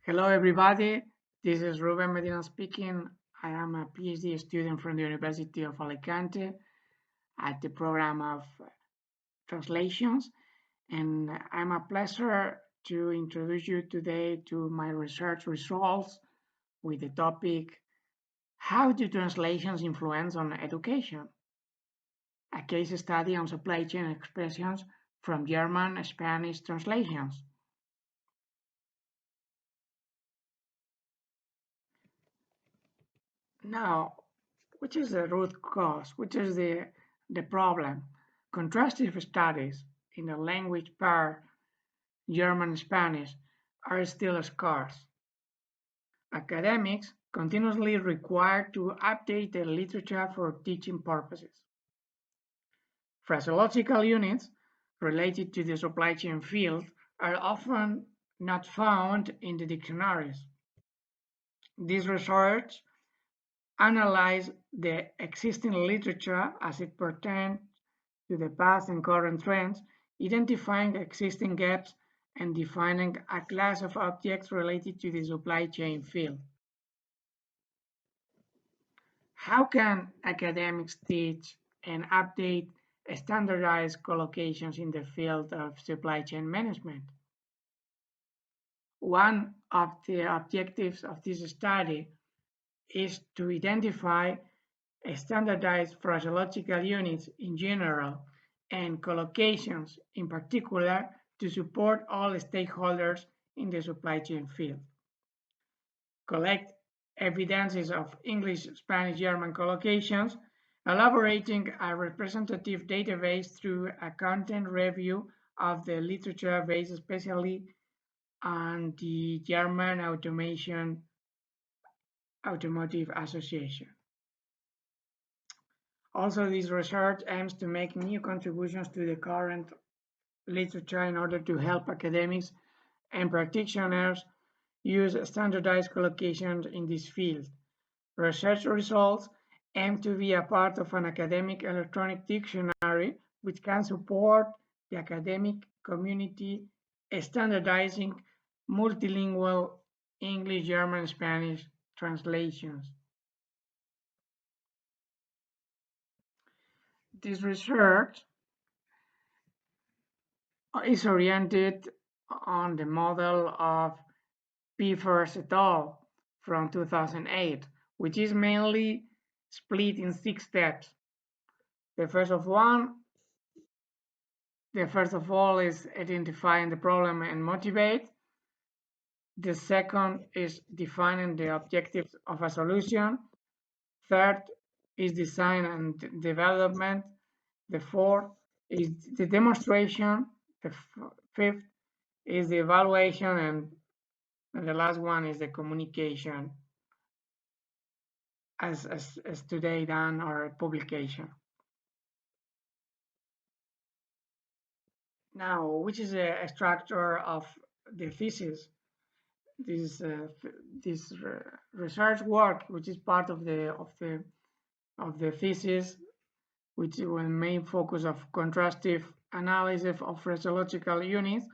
Hello, everybody. This is Ruben Medina speaking. I am a PhD student from the University of Alicante at the program of translations, and I'm a pleasure to introduce you today to my research results with the topic How do translations influence on education? A case study on supply chain expressions from German Spanish translations. Now, which is the root cause? Which is the problem? Contrastive studies in the language pair German and Spanish are still scarce. Academics continuously required to update the literature for teaching purposes. Phraseological units related to the supply chain field are often not found in the dictionaries. This research analyzed the existing literature as it pertains to the past and current trends, identifying existing gaps and defining a class of objects related to the supply chain field. How can academics teach and update standardized collocations in the field of supply chain management? One of the objectives of this study is to identify standardized phraseological units in general and collocations in particular to support all stakeholders in the supply chain field. Collect evidences of English, Spanish, German collocations, elaborating a representative database through a content review of the literature based especially on the German Automotive Association. Also, this research aims to make new contributions to the current literature in order to help academics and practitioners use standardized collocations in this field. Research results aim to be a part of an academic electronic dictionary which can support the academic community standardizing multilingual English, German, Spanish translations. This research is oriented on the model of Pfeffers et al. From 2008, which is mainly split in 6 steps. The first of all is identifying the problem and motivate. The second is defining the objectives of a solution. Third is design and development. The fourth is the demonstration. The fifth is the evaluation, and the last one is the communication as today done or publication. Now, which is a structure of the thesis? This research work, which is part of the thesis, which is the main focus of contrastive analysis of phraseological units,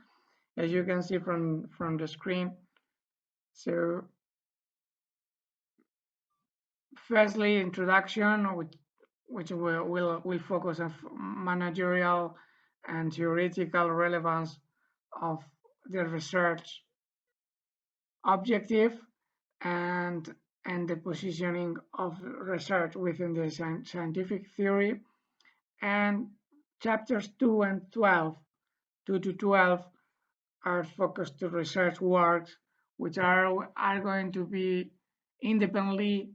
as you can see from the screen. So, firstly, introduction, which will focus on managerial and theoretical relevance of the research objective and the positioning of research within the scientific theory. And chapters 2 to 12 are focused to research works which are going to be independently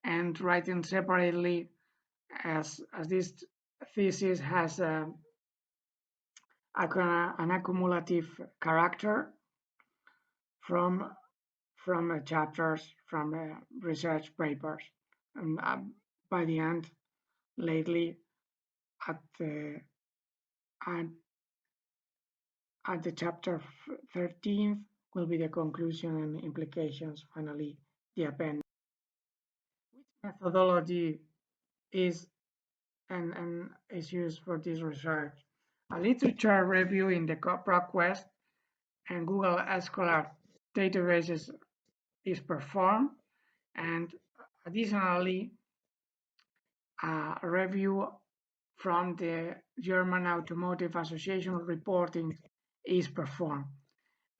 and written separately, as this thesis has an accumulative character from chapters from research papers. And by the end, lately, at the chapter 13 will be the conclusion and implications, finally, the appendix. Which methodology is and is used for this research? A literature review in the ProQuest and Google Scholar databases is performed, and additionally, a review from the German Automotive Association reporting is performed.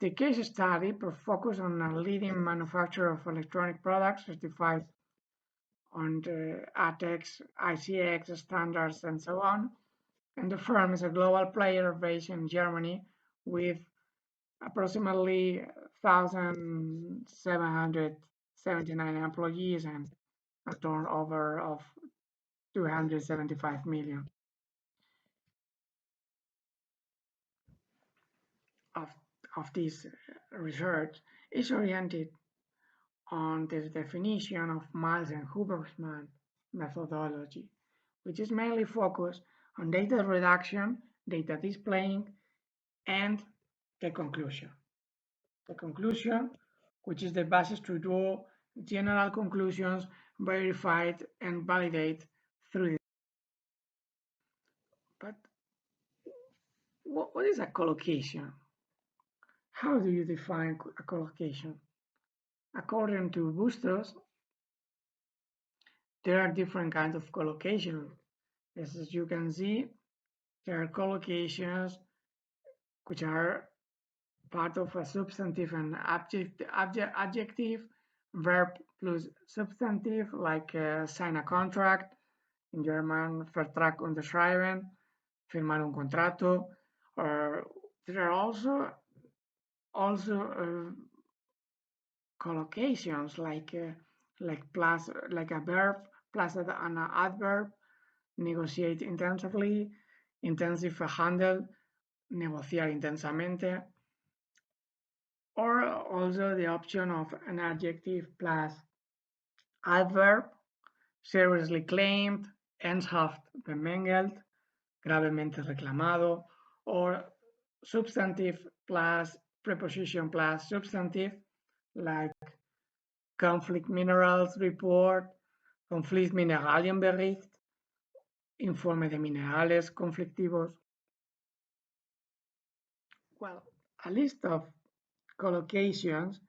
The case study focused on a leading manufacturer of electronic products certified on the ATEX, ICX standards, and so on. And the firm is a global player based in Germany with approximately 1,779 employees and a turnover of 275 million. Of, of this research is oriented on the definition of Miles and Huberman methodology, which is mainly focused on data reduction, data displaying, and the conclusion. The conclusion, which is the basis to draw general conclusions verified and validate through the. But what is a collocation? How do you define a collocation? According to Bustos, there are different kinds of collocation. As you can see, there are collocations which are part of a substantive and adjective, verb plus substantive, like sign a contract, in German Vertrag unterschreiben, firmar un contrato, or there are also collocations like plus, like a verb plus an adverb, negotiate intensively, intensive handle, negociar intensamente, or also the option of an adjective plus adverb, seriously claimed, ernsthaft bemängelt, gravemente reclamado, or substantive plus preposition plus substantive, like conflict minerals report, conflict Mineralienbericht, informe de minerales conflictivos. Well, a list of collocations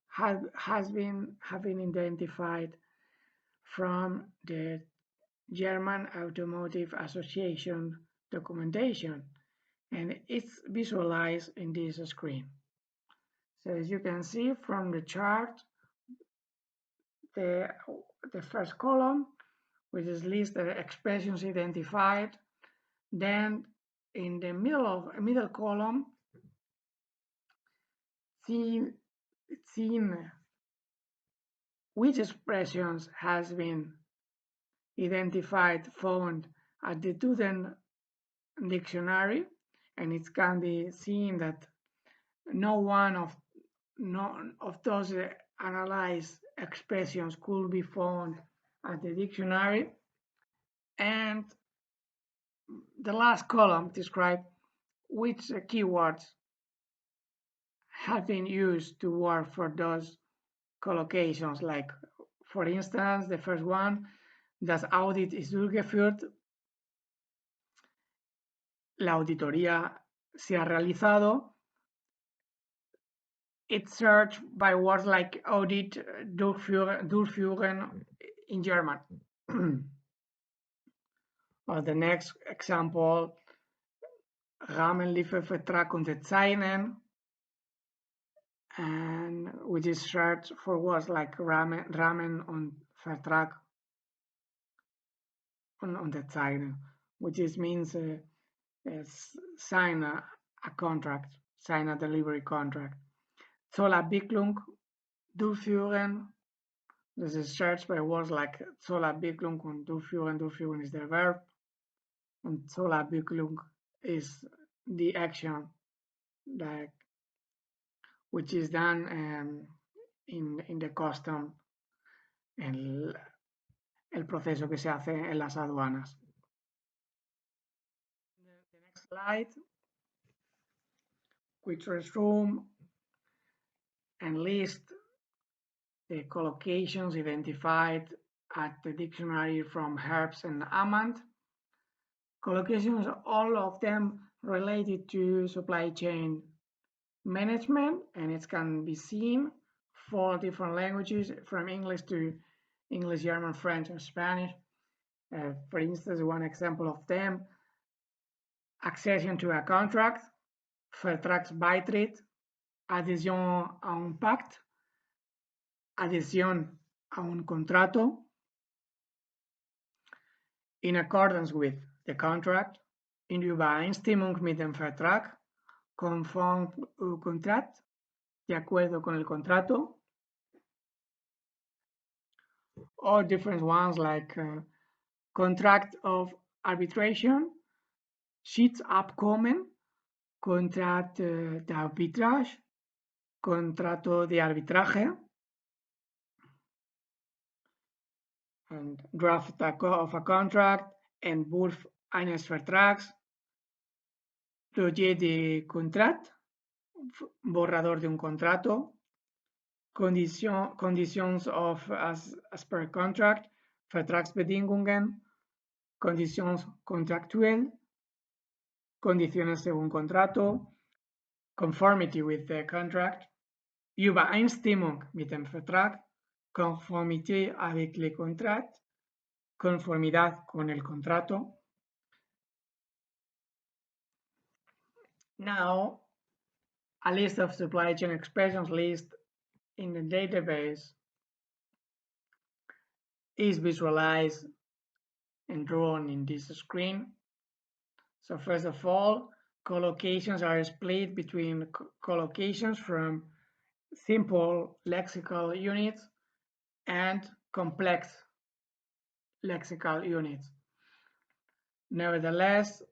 have been identified from the German Automotive Association documentation, and it's visualized in this screen. So as you can see from the chart, the first column, which is list the expressions identified, then in the middle column, seen which expressions has been identified, found at the Duden dictionary, and it can be seen that none of those analyzed expressions could be found at the dictionary. And the last column describes which keywords have been used to work for those collocations. Like, for instance, the first one, das Audit ist durchgeführt, la auditoría se ha realizado. It's searched by words like audit, durchführen in German. Or the next example, Rahmenliefervertrag unterzeichnen, and which is searched for words like Rahmen und Vertrag unterzeichnen, which means sign a contract, sign a delivery contract. Zollabwicklung durchführen. This is searched by words like Zollabwicklung und durchführen. Durchführen is the verb, and Zollabwicklung is the action that which is done in the custom, el proceso que se hace en las aduanas. The next slide, which resume and list the collocations identified at the dictionary from Herbst and Amand. Collocations, all of them related to supply chain management, and it can be seen 4 different languages, from English to English, German, French, and Spanish. For instance, one example of them: accession to a contract, vertragsbeitritt, adhesión a un pacto, adhesión a un contrato, in accordance with the contract, in Übereinstimmung mit dem Vertrag, conform au contrat, de acuerdo con el contrato, or different ones like contract of arbitration, schiedsabkommen, contrat d'arbitrage, contrato de arbitraje, and draft of a contract, Entwurf eines Vertrags, projet de contrat, borrador de un contrato, conditions of as per contract, Vertragsbedingungen, conditions contractuell, condiciones según contrato, conformity with the contract, Übereinstimmung mit dem Vertrag, conformité avec le contrat, conformidad con el contrato. Now, a list of supply chain expressions list in the database is visualized and drawn in this screen. So first of all, collocations are split between collocations from simple lexical units and complex lexical units. Nevertheless,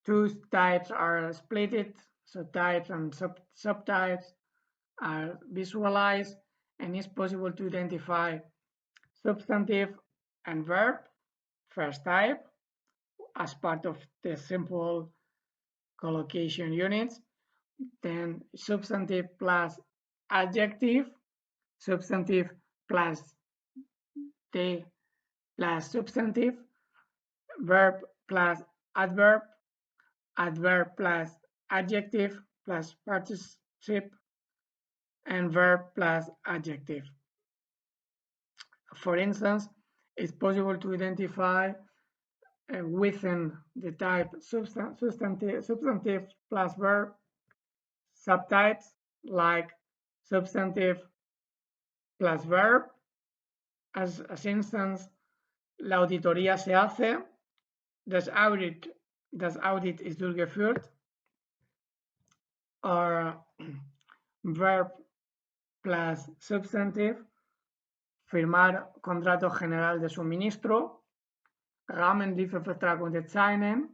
two types are split, so types and subtypes are visualized, and it's possible to identify substantive and verb, first type, as part of the simple collocation units, then substantive plus adjective, substantive plus de plus substantive, verb plus adverb, adverb plus adjective plus participe, and verb plus adjective. For instance, it's possible to identify within the type substantive plus verb subtypes like substantive plus verb, as instance, la auditoría se hace, das Audit ist durchgeführt, or verb plus substantive, firmar contrato general de suministro, Rahmenliefervertrag unterzeichnen,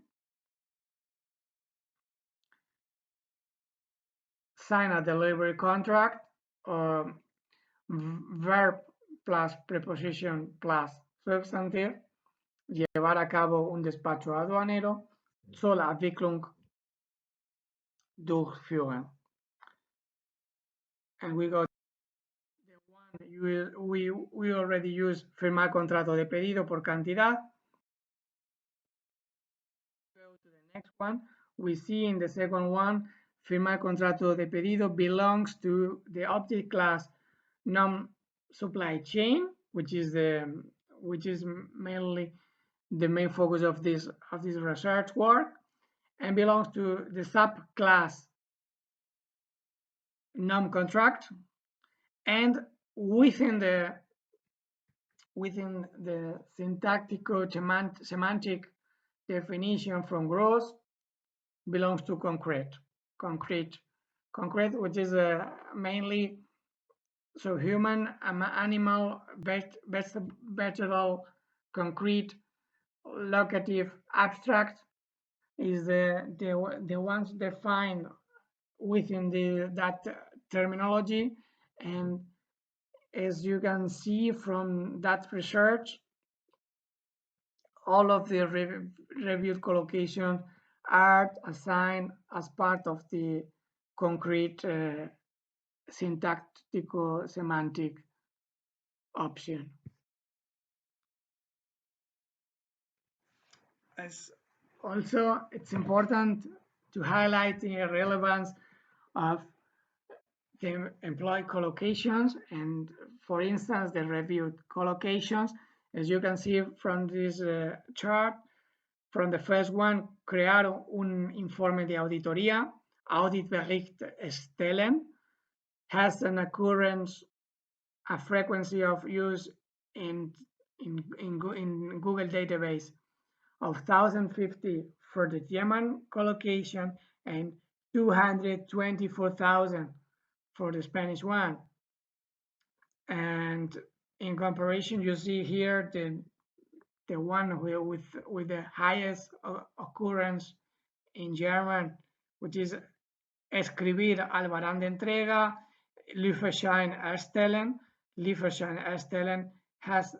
sign a delivery contract, or verb plus preposition plus substantive, llevar a cabo un despacho aduanero, Zollabwicklung durchführen. And we got the one we already use, firmar contrato de pedido por cantidad. Go to the next one. We see in the second one, firmar contrato de pedido belongs to the object class non-supply chain, which is mainly the main focus of this research work, and belongs to the subclass non-contract, and within the syntactico-semantic definition from gross, belongs to concrete, which is mainly so human, animal, vegetable, concrete, locative, abstract is the ones defined within that terminology. And as you can see from that research, all of the reviewed collocations are assigned as part of the concrete syntactico-semantic option. As also, it's important to highlight the relevance of they employ collocations, and for instance, they reviewed collocations. As you can see from this chart, from the first one, crearon un informe de auditoría, Auditbericht erstellen, has an occurrence, a frequency of use in Google database of 1,050 for the German collocation and 224,000 for the Spanish one. And in comparison, you see here the one with the highest occurrence in German, which is escribir Albarán de entrega, Lieferschein erstellen. Lieferschein erstellen has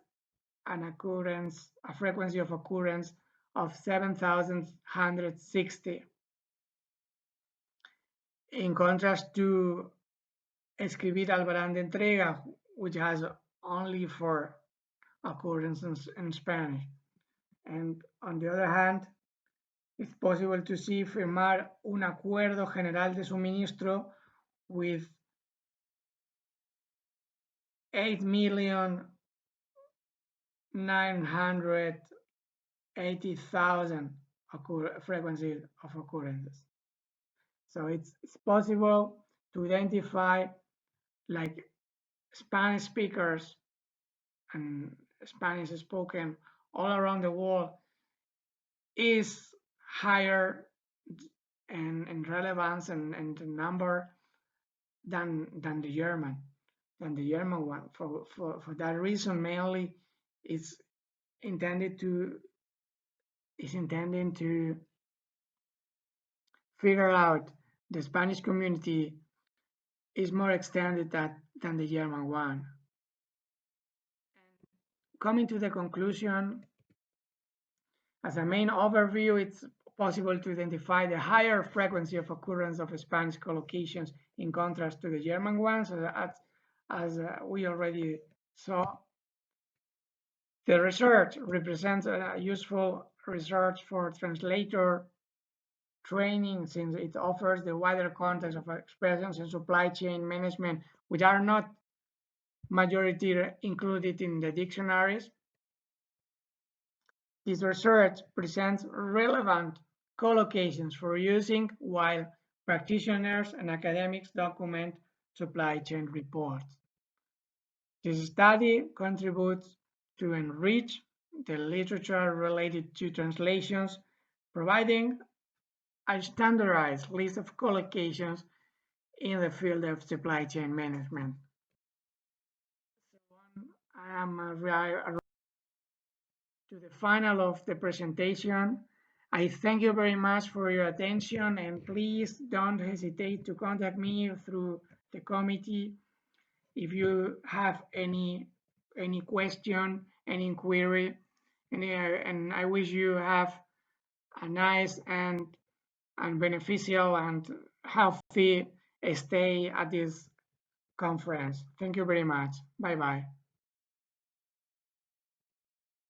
an occurrence, a frequency of occurrence of 7,160. In contrast to escribir Albarán de entrega, which has only 4 occurrences in Spanish. And on the other hand, it's possible to see firmar un acuerdo general de suministro with 8,980,000 frequencies of occurrences. So it's possible to identify, like, Spanish speakers and Spanish spoken all around the world is higher in relevance and number than the German one. For that reason, mainly, it's intending to figure out the Spanish community is more extended than the German one. Coming to the conclusion, as a main overview, it's possible to identify the higher frequency of occurrence of Spanish collocations in contrast to the German ones, as we already saw. The research represents a useful research for translator training, since it offers the wider context of expressions in supply chain management, which are not majority included in the dictionaries. This research presents relevant collocations for using while practitioners and academics document supply chain reports. This study contributes to enrich the literature related to translations, providing a standardized list of collocations in the field of supply chain management. I am arrived to the final of the presentation. I thank you very much for your attention, and please don't hesitate to contact me through the committee if you have any question, any inquiry, and I wish you have a nice and beneficial and healthy stay at this conference. Thank you very much. Bye bye.